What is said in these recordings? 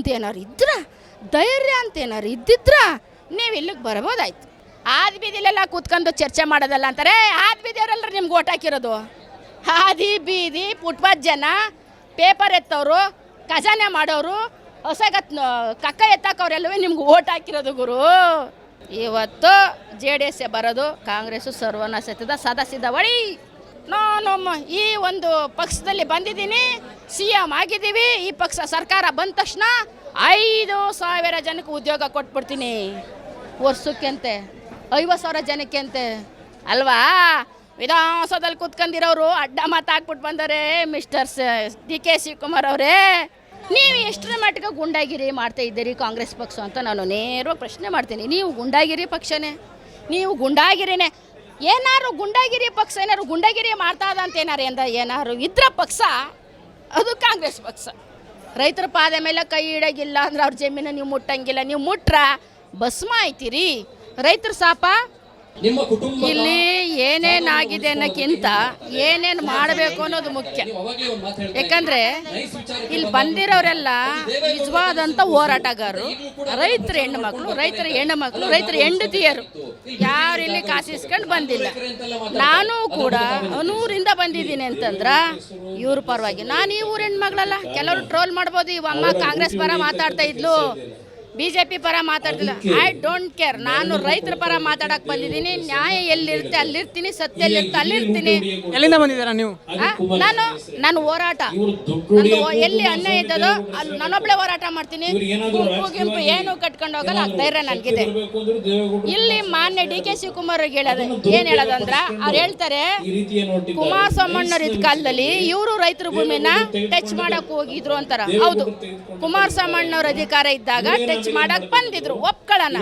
ಅಂತ ಏನಾರು ಇದ್ರ, ಧೈರ್ಯ ಅಂತ ಏನಾರು ಇದ್ದಿದ್ರ ನೀವು ಇಲ್ಲಿಗೆ ಬರ್ಬೋದಾಯ್ತು. ಆದಿ ಬೀದಿಲೆಲ್ಲ ಕೂತ್ಕೊಂಡು ಚರ್ಚೆ ಮಾಡೋದಲ್ಲ ಅಂತಾರೆ. ಆದಿ ಬೀದಿಯವರೆಲ್ಲರೂ ನಿಮ್ಗೆ ಓಟ್ ಹಾಕಿರೋದು. ಆದಿ ಬೀದಿ ಫುಟ್ಪಾತ್ ಜನ, ಪೇಪರ್ ಎತ್ತವರು, ಖಜಾನೆ ಮಾಡೋರು, ಹೊಸಗ ಕಕ್ಕ ಎತ್ತಾಕವ್ರೆಲ್ಲವೇ ನಿಮ್ಗೆ ಓಟ್ ಹಾಕಿರೋದು ಗುರು. ಇವತ್ತು JDS ಬರೋದು, ಕಾಂಗ್ರೆಸ್ಸು ಸರ್ವನಾಶದ ಸದಸ್ಯದ ಹೊಳಿ. ನಾನು ಈ ಒಂದು ಪಕ್ಷದಲ್ಲಿ ಬಂದಿದ್ದೀನಿ, CM ಆಗಿದ್ದೀವಿ. ಈ ಪಕ್ಷ ಸರ್ಕಾರ ಬಂದ ತಕ್ಷಣ 5,000 ಜನಕ್ಕೆ ಉದ್ಯೋಗ ಕೊಟ್ಬಿಡ್ತೀನಿ. ವರ್ಷಕ್ಕೆಂತೆ 50,000 ಜನಕ್ಕೆ ಅಂತೆ ಅಲ್ವಾ. ವಿಧಾನಸೌಧದಲ್ಲಿ ಕೂತ್ಕೊಂಡಿರೋರು ಅಡ್ಡ ಮಾತಾಕ್ಬಿಟ್ಟು ಬಂದರೆ ಮಿಸ್ಟರ್ DK ಶಿವಕುಮಾರ್ ಅವರೇ, ನೀವು ಎಷ್ಟರ ಮಟ್ಟಿಗೆ ಗುಂಡಾಗಿರಿ ಮಾಡ್ತಾ ಇದ್ದೀರಿ ಕಾಂಗ್ರೆಸ್ ಪಕ್ಷ ಅಂತ ನಾನು ನೇರವಾಗಿ ಪ್ರಶ್ನೆ ಮಾಡ್ತೀನಿ. ನೀವು ಗುಂಡಾಗಿರಿ ಪಕ್ಷನೇ, ನೀವು ಗುಂಡಾಗಿರಿನೇ. ಏನಾರು ಗುಂಡಾಗಿರಿ ಪಕ್ಷ ಏನಾರು ಗುಂಡಾಗಿರಿ ಮಾಡ್ತಾ ಇದ್ದ ಅಂತ ಏನಾರು ಇದ್ರ ಪಕ್ಷ ಅದು ಕಾಂಗ್ರೆಸ್ ಪಕ್ಷ. ರೈತರ ಪಾದ ಮೇಲೆ ಕೈ ಇಡೋಗಿಲ್ಲ ಅಂದ್ರೆ ಅವ್ರ ಜಮೀನು ನೀವು ಮುಟ್ಟಂಗಿಲ್ಲ. ನೀವು ಮುಟ್ರ ಭಸ್ಮ ಆಯ್ತೀರಿ. ರೈತರ ಸಾಪ ಇಲ್ಲಿ ಏನೇನಾಗಿದೆ ಅನ್ನೋಕ್ಕಿಂತ ಏನೇನು ಮಾಡಬೇಕು ಅನ್ನೋದು ಮುಖ್ಯ. ಯಾಕಂದರೆ ಇಲ್ಲಿ ಬಂದಿರೋರೆಲ್ಲ ನಿಜವಾದಂಥ ಹೋರಾಟಗಾರರು, ರೈತರ ಹೆಣ್ಣುಮಕ್ಳು, ರೈತರ ಹೆಂಡತಿಯರು ಯಾರು ಇಲ್ಲಿ ಕಾಸಿಸ್ಕೊಂಡು ಬಂದಿಲ್ಲ. ನಾನು ಕೂಡ ಅನೂರಿಂದ ಬಂದಿದ್ದೀನಿ ಅಂತಂದ್ರೆ ಇವ್ರ ಪರವಾಗಿ. ನಾನು ಈ ಊರ ಹೆಣ್ಮಗಳಲ್ಲ. ಕೆಲವರು ಟ್ರೋಲ್ ಮಾಡ್ಬೋದು, ಇವಮ್ಮ ಕಾಂಗ್ರೆಸ್ ಪರ ಮಾತಾಡ್ತಾ ಇದ್ಲು, BJP ಪರ ಮಾತಾಡ್ತಿಲ್ಲ. I don't care. ನಾನು ರೈತರ ಪರ ಮಾತಾಡಕ್ಕೆ ಬಂದಿದ್ದೀನಿ. ನ್ಯಾಯ ಎಲ್ಲಿರುತ್ತೆ ಅಲ್ಲಿರ್ತೀನಿ, ಸತ್ಯ ಎಲ್ಲಿರುತ್ತೆ ಅಲ್ಲಿರ್ತೀನಿ. ಎಲ್ಲಿಂದ ಬಂದಿದ್ದೀರಾ ನೀವು? ನಾನು ಹೋರಾಟ ಎಲ್ಲಿ ಅನ್ಯಾಯ ಇದ್ದದೋ ಅಲ್ಲಿ ನಾನೊಬ್ಳೆ ಹೋರಾಟ ಮಾಡ್ತೀನಿ. ಗುಂಪು ಏನು ಕಟ್ಕೊಂಡು ಹೋಗಲ್ಲ, ಧೈರ್ಯ ನನಗಿದೆ. ಇಲ್ಲಿ ಮಾನ್ಯ DK ಶಿವಕುಮಾರ್ ಹೇಳೋದು ಏನು ಹೇಳೋದಂದ್ರೆ, ಅವ್ರು ಹೇಳ್ತಾರೆ ಕುಮಾರಸ್ವಾಮಣ್ಣವ್ರ ಇದ್ದ ಕಾಲದಲ್ಲಿ ಇವರು ರೈತರ ಭೂಮಿನ ಟಚ್ ಮಾಡಕ್ ಹೋಗಿದ್ರು ಅಂತಾರ. ಹೌದು, ಕುಮಾರಸ್ವಾಮಣ್ಣವ್ರ ಅಧಿಕಾರ ಇದ್ದಾಗ ಟಚ್ ಮಾಡಕ್ ಬಂದಿದ್ರು, ಒಪ್ಕೊಳ್ಳೋಣ.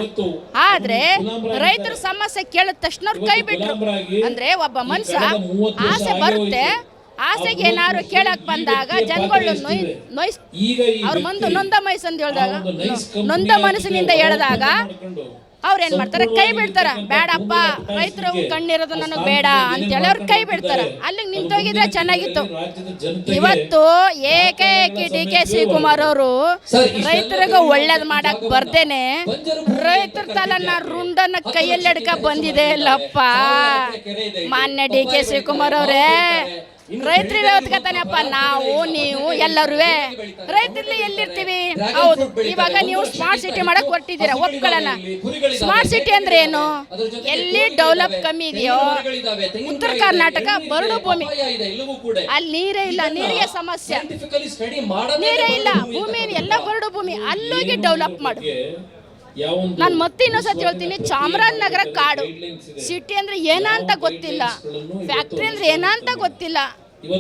ಆದ್ರೆ ರೈತರ ಸಮಸ್ಯೆ ಕೇಳಿದ ತಕ್ಷಣ ಅವ್ರು ಕೈ ಬಿಟ್ರು. ಅಂದ್ರೆ ಒಬ್ಬ ಮನುಷ್ಯ ಆಸೆ ಬರುತ್ತೆ, ಆಸೆಗೆ ಏನಾದ್ರು ಕೇಳಕ್ ಬಂದಾಗ ಜನಗಳು ಅವ್ರ ಮುಂದೆ ನೊಂದ ಮನಸ್ಸಂದು ಹೇಳಿದಾಗ, ನೊಂದ ಮನಸ್ಸಿನಿಂದ ಹೇಳಿದಾಗ ಅವ್ರೇನ್ ಮಾಡ್ತಾರೆ, ಕೈ ಬಿಡ್ತಾರ. ಬೇಡಪ್ಪ, ರೈತರು ಕಣ್ಣಿರೋದು ನನಗೆ ಬೇಡ ಅಂತೇಳಿ ಅವ್ರು ಕೈ ಬಿಡ್ತಾರ. ಅಲ್ಲಿಗೆ ನಿಂತೋಗಿದ್ರೆ ಚೆನ್ನಾಗಿತ್ತು. ಇವತ್ತು ಏಕೈಕಿ DK ಶಿವಕುಮಾರ್ ಅವರು ರೈತರಿಗೆ ಒಳ್ಳೇದ್ ಮಾಡಕ್ ಬರ್ದೇನೆ ರೈತರ ತಲನ ರುಂಡನ ಕೈಯಲ್ಲಿ ಹಿಡ್ಕ ಬಂದಿದೆ ಇಲ್ಲಪ್ಪ. ಮಾನ್ಯ DK ಶಿವಕುಮಾರ್ ಅವರೇ, ರೈತರಿಗೆ ಓದ್ಕತಾನೆಪ್ಪ. ನಾವು ನೀವು ಎಲ್ಲರೂ ರೈತರಲ್ಲಿ ಎಲ್ಲಿರ್ತೀವಿ? ಹೌದು, ಇವಾಗ ನೀವು ಸ್ಮಾರ್ಟ್ ಸಿಟಿ ಮಾಡಕ್ ಹೊರಟಿದ್ದೀರಾ, ಒಪ್ಕೊಳ್ಳೋಣ. ಸ್ಮಾರ್ಟ್ ಸಿಟಿ ಅಂದ್ರೆ ಏನು? ಎಲ್ಲಿ ಡೆವಲಪ್ ಕಮ್ಮಿ ಇದೆಯೋ, ಉತ್ತರ ಕರ್ನಾಟಕ ಬರಡು ಭೂಮಿ, ಅಲ್ಲಿ ನೀರೇ ಇಲ್ಲ, ನೀರಿಗೆ ಸಮಸ್ಯೆ, ನೀರೇ ಇಲ್ಲ, ಭೂಮಿ ಎಲ್ಲ ಬರಡು ಭೂಮಿ, ಅಲ್ಲೋಗಿ ಡೆವಲಪ್ ಮಾಡು. ನಾನು ಮತ್ತೆ ಇನ್ನೊಂದ್ಸತಿ ಹೇಳ್ತೀನಿ, ಚಾಮರಾಜನಗರ ಕಾಡು, ಸಿಟಿ ಅಂದ್ರೆ ಏನಂತ ಗೊತ್ತಿಲ್ಲ, ಫ್ಯಾಕ್ಟ್ರಿ ಅಂದ್ರೆ ಏನಂತ ಗೊತ್ತಿಲ್ಲ,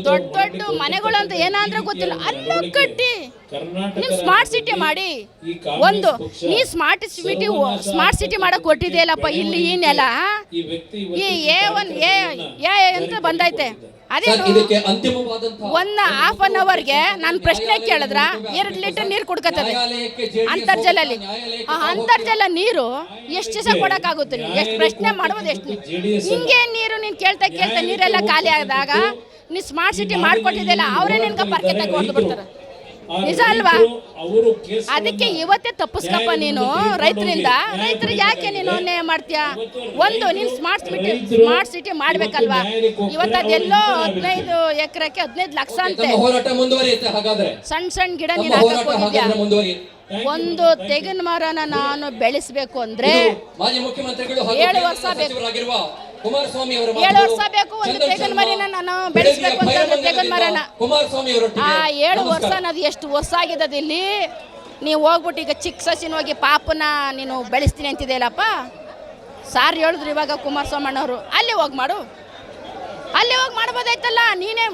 ದೊಡ್ಡ ದೊಡ್ಡ ಮನೆಗಳು ಅಂತ ಏನಂದ್ರೆ ಗೊತ್ತಿಲ್ಲ, ಅಲ್ಲೂ ಕಟ್ಟಿ ನೀವು ಸ್ಮಾರ್ಟ್ ಸಿಟಿ ಮಾಡಿ. ಒಂದು ನೀ ಸ್ಮಾರ್ಟ್ ಸಿಟಿ ಮಾಡಕ್ ಕೊಟ್ಟಿದೆಯಲ್ಲಪ್ಪ. ಇಲ್ಲಿ ಈ ನೆಲ ಈ A1 A ಅಂತ ಬಂದೈತೆ. ಅದೇನು 1.5 ಅವರ್ಗೆ ನಾನು ಪ್ರಶ್ನೆ ಕೇಳಿದ್ರ 2 ಲೀಟರ್ ನೀರು ಕುಡ್ಕತ್ತದೆ ಅಂತರ್ಜಲಲ್ಲಿ. ಆ ಅಂತರ್ಜಲ ನೀರು ಎಷ್ಟು ದಿವಸ ಕೊಡಕ್ಕಾಗುತ್ತೆ? ಎಷ್ಟು ಪ್ರಶ್ನೆ ಮಾಡ್ಬೋದು? ಎಷ್ಟು ಹಿಂಗೆ ನೀರು ನೀನು ಕೇಳ್ತಾ ನೀರೆಲ್ಲ ಖಾಲಿ ಆದಾಗ ನೀ ಸ್ಮಾರ್ಟ್ ಸಿಟಿ ಮಾಡ್ಕೊಟ್ಟಿದ್ದೆಲ್ಲ ಅವರೇ ನಿನ್ಗೆ ಪರ್ಕೆ ತಗೊಂಡು ಬಿಡ್ತಾರೆ. ನಿಜ ಅಲ್ವಾ? ಅದಕ್ಕೆ ಇವತ್ತೇ ತಪ್ಪಿಸ್ಕಪ್ಪ ನೀನು ರೈತರಿಂದ. ರೈತರಿಗೆ ಯಾಕೆ ನೀನು ಅನ್ಯಾಯ ಮಾಡ್ತೀಯಾ? ಒಂದು ನೀನು ಸ್ಮಾರ್ಟ್ ಸಿಟಿ ಮಾಡ್ಬೇಕಲ್ವಾ? ಇವತ್ತು ಅದೆಲ್ಲೋ 15 ಎಕರೆಗೆ 15 ಲಕ್ಷ ಅಂತೆ ಸಣ್ಣ ಗಿಡ ನೀನು ಹಾಕಕ್ ಹೋಗಿದ್ಯಾ? ಒಂದು ತೆಂಗಿನ ಮರನ ನಾನು ಬೆಳೆಸಬೇಕು ಅಂದ್ರೆ 7 ವರ್ಷ ಬೇಕು. 7 ವರ್ಷ ಬೇಕು ಒಂದು ತೆಂಗಿನ ಮರಿನ ನಾನು ಬೆಳೆಸಬೇಕು ಅಂತಂದ್ರೆ ತೆಂಗಿನ ಮರನ. ಆ 7 ವರ್ಷ ಅದು ಎಷ್ಟು ವರ್ಷ ಆಗಿದ್ದದು ಇಲ್ಲಿ. ನೀವು ಹೋಗ್ಬಿಟ್ಟು ಈಗ ಚಿಕ್ಕ ಸಸಿನ ಹೋಗಿ ಪಾಪನ ನೀನು ಬೆಳೆಸ್ತೀನಿ ಅಂತಿದೆಯಲ್ಲಪ್ಪ. ಸಾರ್ ಹೇಳಿದ್ರು ಇವಾಗ ಕುಮಾರಸ್ವಾಮಣ್ಣವರು, ಅಲ್ಲಿ ಹೋಗಿ ಮಾಡು, ಅಲ್ಲಿ ಹೋಗಿ ಮಾಡ್ಬೋದಾಯ್ತಲ್ಲ. ನೀನೇ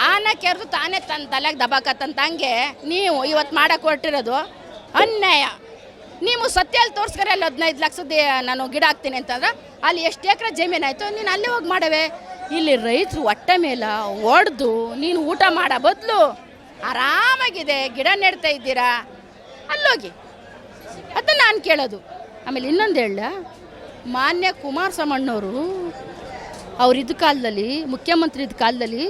ಆನ ಕೆರೆದು ತಾನೇ ತನ್ನ ತಲೆಗೆ ದಬಾಕತ್ತಂತಂಗೆ ನೀವು ಇವತ್ತು ಮಾಡಕ್ಕೆ ಹೊರಟಿರೋದು ಅನ್ಯಾಯ. ನೀವು ಸತ್ಯಲ್ಲಿ ತೋರಿಸ್ಕರೆ ಅಲ್ಲಿ 15 ಲಕ್ಷದ ನಾನು ಗಿಡ ಹಾಕ್ತೀನಿ ಅಂತಂದ್ರೆ ಅಲ್ಲಿ ಎಷ್ಟು ಎಕರೆ ಜಮೀನಾಯಿತು, ನೀನು ಅಲ್ಲೇ ಹೋಗಿ ಮಾಡವೆ. ಇಲ್ಲಿ ರೈತರು ಹೊಟ್ಟೆ ಮೇಲೆ ಹೊಡೆದು ನೀನು ಊಟ ಮಾಡೋ ಬದಲು ಆರಾಮಾಗಿದೆ ಗಿಡ ನೆಡ್ತಾ ಇದ್ದೀರಾ, ಅಲ್ಲೋಗಿ. ಅದನ್ನು ನಾನು ಕೇಳೋದು. ಆಮೇಲೆ ಇನ್ನೊಂದು ಹೇಳ, ಮಾನ್ಯ ಕುಮಾರಸ್ವಾಮಣ್ಣವರು ಅವ್ರಿದ್ದ ಕಾಲದಲ್ಲಿ, ಮುಖ್ಯಮಂತ್ರಿ ಇದ್ದ ಕಾಲದಲ್ಲಿ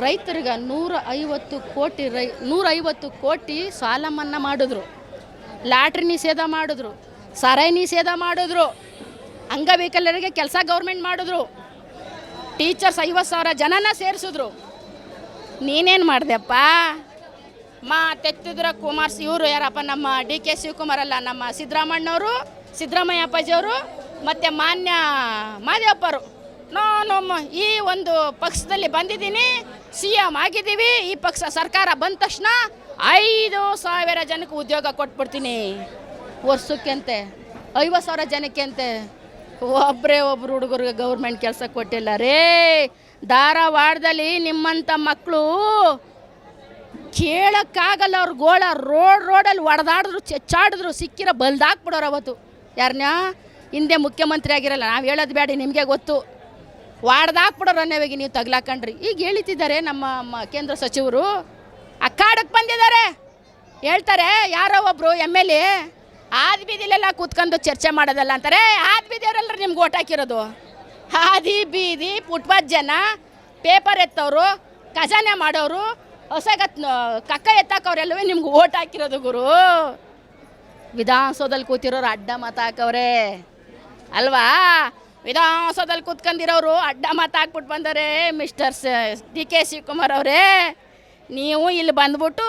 ರೈತರಿಗೆ 150 ಕೋಟಿ ಸಾಲ ಮನ್ನಾ ಮಾಡಿದ್ರು, ಲಾಟ್ರಿ ನಿಷೇಧ ಮಾಡಿದ್ರು, ಸಾರಾಯಿ ನಿಷೇಧ ಮಾಡಿದ್ರು, ಅಂಗವಿಕಲರಿಗೆ ಕೆಲಸ ಗೌರ್ಮೆಂಟ್ ಮಾಡಿದ್ರು, ಟೀಚರ್ಸ್ 50,000 ಜನನ ಸೇರಿಸಿದ್ರು. ನೀನೇನು ಮಾಡಿದೆಪ್ಪ? ಮಾತೆತ್ತಿದ್ರ ಇವರು ಯಾರಪ್ಪ, ನಮ್ಮ DK ಶಿವಕುಮಾರ್ ಅಲ್ಲ, ನಮ್ಮ ಸಿದ್ದರಾಮಯ್ಯ ಅಪ್ಪಾಜಿಯವರು ಮತ್ತು ಮಾನ್ಯ ಮಾದೇವಪ್ಪರು. ನಾನು ಈ ಒಂದು ಪಕ್ಷದಲ್ಲಿ ಬಂದಿದ್ದೀನಿ, CM ಆಗಿದ್ದೀವಿ. ಈ ಪಕ್ಷ ಸರ್ಕಾರ ಬಂದ ತಕ್ಷಣ 5,000 ಜನಕ್ಕೆ ಉದ್ಯೋಗ ಕೊಟ್ಬಿಡ್ತೀನಿ. ವರ್ಷಕ್ಕೆಂತೆ 50,000 ಜನಕ್ಕೆ ಅಂತೆ. ಒಬ್ಬರು ಹುಡುಗರಿಗೆ ಗೌರ್ಮೆಂಟ್ ಕೆಲಸ ಕೊಟ್ಟಿಲ್ಲ ರೇ. ಧಾರವಾಡದಲ್ಲಿ ನಿಮ್ಮಂಥ ಮಕ್ಕಳು ಕೇಳೋಕ್ಕಾಗಲ್ಲ, ಅವ್ರ ಗೋಳ ರೋಡಲ್ಲಿ ಒಡೆದಾಡಿದ್ರು, ಚೆಚ್ಚಾಡಿದ್ರು, ಸಿಕ್ಕಿರೋ ಬಲ್ದಾಕ್ಬಿಡೋರು. ಅವತ್ತು ಯಾರನ್ನ ಹಿಂದೆ ಮುಖ್ಯಮಂತ್ರಿ ಆಗಿರಲ್ಲ, ನಾವು ಹೇಳೋದು ಬೇಡ, ನಿಮಗೆ ಗೊತ್ತು. ವಾಡ್ದಾಕ್ಬಿಡೋರು ಅನ್ನೋವಾಗಿ ನೀವು ತಗ್ಲಾಕಂಡ್ರಿ. ಈಗ ಹೇಳ್ತಿದ್ದಾರೆ ನಮ್ಮ ಕೇಂದ್ರ ಸಚಿವರು, ಅಕ್ಕಾಡಕ್ಕೆ ಬಂದಿದ್ದಾರೆ. ಹೇಳ್ತಾರೆ ಯಾರೋ ಒಬ್ಬರು MLA ಆದಿ ಬೀದಿಲೆಲ್ಲ ಕೂತ್ಕೊಂಡು ಚರ್ಚೆ ಮಾಡೋದಲ್ಲ ಅಂತಾರೆ. ಆದಿ ಬೀದಿಯವರೆಲ್ಲರೂ ನಿಮ್ಗೆ ಓಟ್ ಹಾಕಿರೋದು. ಆದಿ ಬೀದಿ ಫುಟ್ಪಾತ್ ಜನ, ಪೇಪರ್ ಎತ್ತವರು, ಖಜಾನೆ ಮಾಡೋರು, ಕಕ್ಕ ಎತ್ತಾಕವ್ರೆಲ್ಲವೇ ನಿಮ್ಗೆ ಓಟ್ ಹಾಕಿರೋದು ಗುರು. ವಿಧಾನಸೌಧದಲ್ಲಿ ಕೂತಿರೋರು ಅಡ್ಡ ಮತ ಹಾಕವ್ರೆ ಅಲ್ವಾ? ವಿಧಾನಸೌಧದಲ್ಲಿ ಕೂತ್ಕೊಂಡಿರೋರು ಅಡ್ಡ ಮತ ಹಾಕ್ಬಿಟ್ಟು ಬಂದರೆ. ಮಿಸ್ಟರ್ DK ಶಿವಕುಮಾರ್ ಅವರೇ, ನೀವು ಇಲ್ಲಿ ಬಂದ್ಬಿಟ್ಟು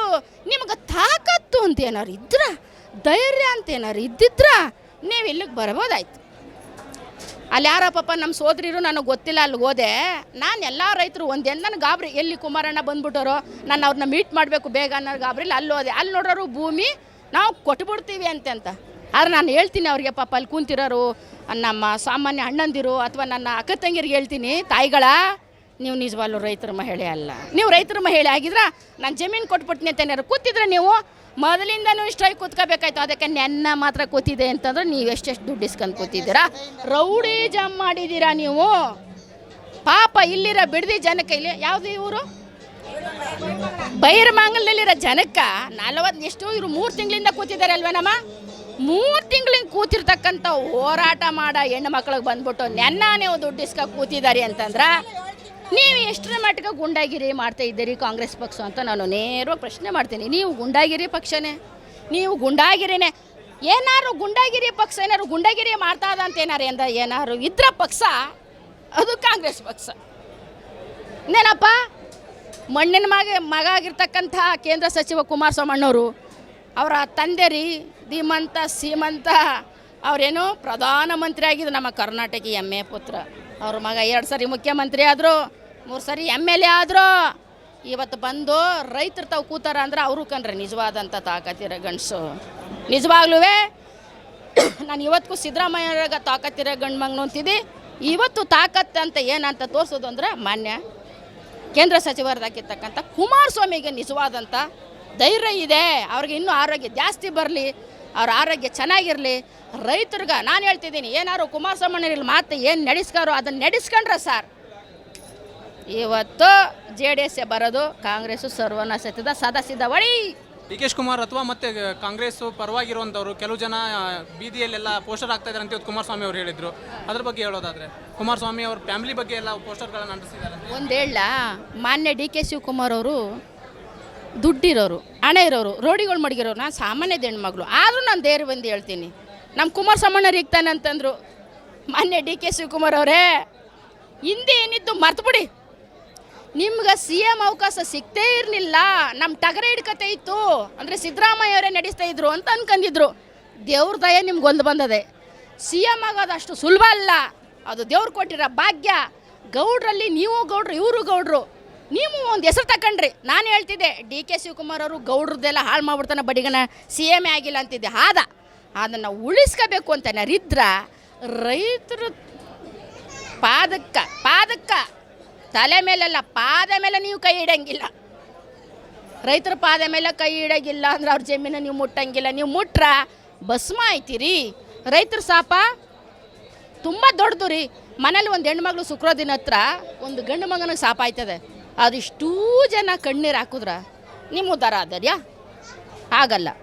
ನಿಮ್ಗೆ ತಾಕತ್ತು ಅಂತ ಏನಾರು ಇದ್ರ, ಧೈರ್ಯ ಅಂತ ಏನಾರು ಇದ್ದಿದ್ರ ನೀವು ಇಲ್ಲಿಗೆ ಬರ್ಬೋದಾಯ್ತು. ಅಲ್ಲಿ ಯಾರಪ್ಪ ನಮ್ಮ ಸೋದರಿರು, ನನಗೆ ಗೊತ್ತಿಲ್ಲ, ಅಲ್ಲಿಗೆ ಹೋದೆ ನಾನು. ಎಲ್ಲ ರೈತರು ಒಂದೇ ನನಗೆ ಗಾಬರಿ, ಎಲ್ಲಿ ಕುಮಾರಣ್ಣ ಬಂದ್ಬಿಟ್ಟರು, ನಾನು ಅವ್ರನ್ನ ಮೀಟ್ ಮಾಡಬೇಕು ಬೇಗ ಅನ್ನೋ ಗಾಬರಿಲಿ ಅಲ್ಲಿ ಹೋದೆ. ಅಲ್ಲಿ ನೋಡೋರು ಭೂಮಿ ನಾವು ಕೊಟ್ಬಿಡ್ತೀವಿ ಅಂತ. ಆದ್ರೆ ನಾನು ಹೇಳ್ತೀನಿ ಅವ್ರಿಗೆ, ಪಾಪ ಅಲ್ಲಿ ಕೂತಿರೋರು ನಮ್ಮ ಸಾಮಾನ್ಯ ಅಣ್ಣಂದಿರು ಅಥವಾ ನನ್ನ ಅಕ್ಕ ತಂಗಿರಿಗೆ ಹೇಳ್ತೀನಿ, ತಾಯಿಗಳ ನೀವು ನಿಜವಾಗ್ಲೂ ರೈತರ ಮಹಿಳೆ ಅಲ್ಲ. ನೀವು ರೈತರ ಮಹಿಳೆ ಆಗಿದ್ರೆ ನಾನು ಜಮೀನು ಕೊಟ್ಬಿಡ್ತೀನಿ ಅಂತ ಏನಾರು ಕೂತಿದ್ರೆ ನೀವು ಮೊದಲಿಂದನೂ ಇಷ್ಟಾಗಿ ಕೂತ್ಕೋಬೇಕಾಯ್ತು. ಅದಕ್ಕೆ ನೆನ್ನ ಮಾತ್ರ ಕೂತಿದೆ ಅಂತಂದ್ರೆ ನೀವು ಎಷ್ಟೆಷ್ಟು ದುಡ್ಡು ಇಸ್ಕೊಂಡು ಕೂತಿದ್ದೀರಾ, ರೌಡಿ ಜಮ್ ಮಾಡಿದ್ದೀರಾ ನೀವು. ಪಾಪ ಇಲ್ಲಿರೋ ಬಿಡದಿ ಜನಕ್ಕೆ, ಇಲ್ಲಿ ಯಾವುದು ಇವರು ಬೈರಮಂಗಲದಲ್ಲಿರೋ ಜನಕ್ಕೆ 40 ಎಷ್ಟು ಇವರು 3 ತಿಂಗಳಿಂದ ಕೂತಿದ್ದಾರೆ ಅಲ್ವೇನಮ್ಮ. 3 ತಿಂಗಳಿಂದ ಕೂತಿರ್ತಕ್ಕಂಥ ಹೋರಾಟ ಮಾಡೋ ಹೆಣ್ಣು ಮಕ್ಳಿಗೆ ಬಂದ್ಬಿಟ್ಟು ನೆನ್ನ ನೀವು ದುಡ್ಡು ಇಸ್ಕ ಕೂತಿದ್ದಾರೆ ಅಂತಂದ್ರೆ ನೀವು ಎಷ್ಟರ ಮಟ್ಟಿಗೆ ಗುಂಡಾಗಿರಿ ಮಾಡ್ತಾ ಇದ್ದೀರಿ ಕಾಂಗ್ರೆಸ್ ಪಕ್ಷ ಅಂತ ನಾನು ನೇರವಾಗಿ ಪ್ರಶ್ನೆ ಮಾಡ್ತೀನಿ. ನೀವು ಗುಂಡಾಗಿರಿ ಪಕ್ಷನೇ, ನೀವು ಗುಂಡಾಗಿರಿನೇ. ಏನಾರು ಗುಂಡಾಗಿರಿ ಪಕ್ಷ ಏನಾರು ಗುಂಡಾಗಿರಿ ಮಾಡ್ತಾ ಇದ್ದ ಅಂತ ಏನಾರು ಇದ್ರ ಪಕ್ಷ ಅದು ಕಾಂಗ್ರೆಸ್ ಪಕ್ಷ. ಇನ್ನೇನಪ್ಪ, ಮಣ್ಣಿನ ಮಗ ಆಗಿರ್ತಕ್ಕಂಥ ಕೇಂದ್ರ ಸಚಿವ ಕುಮಾರಸ್ವಾಮಣ್ಣವರು, ಅವರ ತಂದೆ ರೀ ಧೀಮಂತ ಸೀಮಂತ, ಅವರೇನು ಪ್ರಧಾನಮಂತ್ರಿ ಆಗಿದ್ದು ನಮ್ಮ ಕರ್ನಾಟಕ ಹೆಮ್ಮೆ ಪುತ್ರ. ಅವ್ರ ಮಗ 2 ಸರಿ ಮುಖ್ಯಮಂತ್ರಿ ಆದರು, 3 ಸರಿ MLA ಆದರು. ಇವತ್ತು ಬಂದು ರೈತರು ತಾವು ಕೂತಾರ ಅಂದ್ರೆ ಅವರು ಕಂಡ್ರೆ ನಿಜವಾದಂಥ ತಾಕತ್ತಿರೋ ಗಂಡಸು. ನಿಜವಾಗ್ಲೂ ನಾನು ಇವತ್ತಿಗೂ ಸಿದ್ದರಾಮಯ್ಯರಾಗ ತಾಕತ್ತಿರೋ ಗಂಡು ಮಗನು ಅಂತಿದ್ದೆ. ಇವತ್ತು ತಾಕತ್ತು ಅಂತ ಏನಂತ ತೋರಿಸೋದು ಅಂದ್ರೆ ಮಾನ್ಯ ಕೇಂದ್ರ ಸಚಿವರಾಗಿರ್ತಕ್ಕಂಥ ಕುಮಾರಸ್ವಾಮಿಗೆ ನಿಜವಾದಂಥ ಧೈರ್ಯ ಇದೆ. ಅವ್ರಿಗೆ ಇನ್ನೂ ಆರೋಗ್ಯ ಜಾಸ್ತಿ ಬರಲಿ, ಅವ್ರ ಆರೋಗ್ಯ ಚೆನ್ನಾಗಿರಲಿ. ರೈತರಿಗೆ ನಾನು ಹೇಳ್ತಿದ್ದೀನಿ, ಏನಾರು ಕುಮಾರಸ್ವಾಮಿ ಮಾತು ಏನು ನಡೆಸ್ಕಾರೋ ಅದನ್ನು ನಡೆಸ್ಕೊಂಡ್ರೆ ಸರ್, ಇವತ್ತು JDS ಬರೋದು, ಕಾಂಗ್ರೆಸ್ಸು ಸರ್ವನಾಶದ ಸದಸ್ಯದ ಹೊಳಿ. DK ಶಿವಕುಮಾರ್ ಅಥವಾ ಮತ್ತೆ ಕಾಂಗ್ರೆಸ್ ಪರವಾಗಿರುವಂಥವ್ರು ಕೆಲವು ಜನ ಬೀದಿಯಲ್ಲೆಲ್ಲ ಪೋಸ್ಟರ್ ಆಗ್ತಾ ಇದ್ದಾರೆ ಅಂತ ಇವತ್ತು ಕುಮಾರಸ್ವಾಮಿ ಅವರು ಹೇಳಿದರು. ಅದ್ರ ಬಗ್ಗೆ ಹೇಳೋದಾದರೆ ಕುಮಾರಸ್ವಾಮಿ ಅವ್ರ ಫ್ಯಾಮಿಲಿ ಬಗ್ಗೆ ಎಲ್ಲ ಪೋಸ್ಟರ್ಗಳನ್ನು ಅಂಟಿಸಿದ್ದಾರೆ. ಒಂದು ಹೇಳ, ಮಾನ್ಯ DK ಶಿವಕುಮಾರ್ ಅವರು ದುಡ್ಡಿರೋರು, ಹಣ ಇರೋರು, ರೋಡಿಗಳು ಮಡಗಿರೋರು. ನಾನು ಸಾಮಾನ್ಯದ ಹೆಣ್ಮಗಳು ಆದರೂ ನಾನು ಧೈರ್ಯ ಬಂದು ಹೇಳ್ತೀನಿ, ನಮ್ಮ ಕುಮಾರಸ್ವಾಮಣ್ಣರು ಇರ್ತಾನೆ ಅಂತಂದರು. ಮಾನ್ಯ DK ಶಿವಕುಮಾರ್ ಅವರೇ, ಹಿಂದೆ ಏನಿತ್ತು ಮರ್ತುಬಿಡಿ. ನಿಮ್ಗೆ CM ಅವಕಾಶ ಸಿಗ್ತೇ ಇರಲಿಲ್ಲ, ನಮ್ಮ ಟಗರೆ ಹಿಡ್ಕತೆ ಇತ್ತು ಅಂದರೆ ಸಿದ್ದರಾಮಯ್ಯ ಅವರೇ ನಡೆಸ್ತಾ ಇದ್ರು ಅಂತ ಅನ್ಕೊಂಡಿದ್ರು. ದೇವ್ರ ದಯ ನಿಮ್ಗೊಂದು ಬಂದದೆ. CM ಆಗೋದು ಅಷ್ಟು ಸುಲಭ ಅಲ್ಲ, ಅದು ದೇವ್ರು ಕೊಟ್ಟಿರೋ ಭಾಗ್ಯ. ಗೌಡ್ರಲ್ಲಿ ನೀವು ಗೌಡ್ರು, ಇವರು ಗೌಡ್ರು, ನೀವು ಒಂದು ಹೆಸರು ತಗೊಂಡ್ರಿ. ನಾನು ಹೇಳ್ತಿದ್ದೆ DK ಶಿವಕುಮಾರ್ ಅವರು ಗೌಡ್ರದ್ದೆಲ್ಲ ಹಾಳು ಮಾಡ್ಬಿಡ್ತಾನೆ, ಬಡಿಗನ CM ಆಗಿಲ್ಲ ಅಂತಿದ್ದೆ. ಅದನ್ನು ಉಳಿಸ್ಕೋಬೇಕು ಅಂತ ನರಿದ್ರ ರೈತರು ಪಾದಕ್ಕ ತಲೆ ಮೇಲೆಲ್ಲ ಪಾದ ಮೇಲೆ ನೀವು ಕೈ ಇಡಂಗಿಲ್ಲ. ರೈತರ ಪಾದ ಮೇಲೆ ಕೈ ಇಡಂಗಿಲ್ಲ ಅಂದ್ರೆ ಅವ್ರ ಜಮೀನ ನೀವು ಮುಟ್ಟಂಗಿಲ್ಲ. ನೀವು ಮುಟ್ರ ಭಸ್ಮ ಆಯ್ತೀರಿ. ರೈತರ ಶಾಪ ತುಂಬ ದೊಡ್ಡದು ರೀ. ಮನೇಲಿ ಒಂದು ಹೆಣ್ಮಗಳು ಶುಕ್ರದಿನ ಹತ್ರ ಒಂದು ಗಂಡು ಮಗನಿಗೆ ಶಾಪ ಆಯ್ತದೆ. ಅದಿಷ್ಟೂ ಜನ ಕಣ್ಣೀರು ಹಾಕಿದ್ರ ನಿಮ್ಮ ಉದ್ಧಾರ ಆದರ್ಯಾ? ಆಗಲ್ಲ.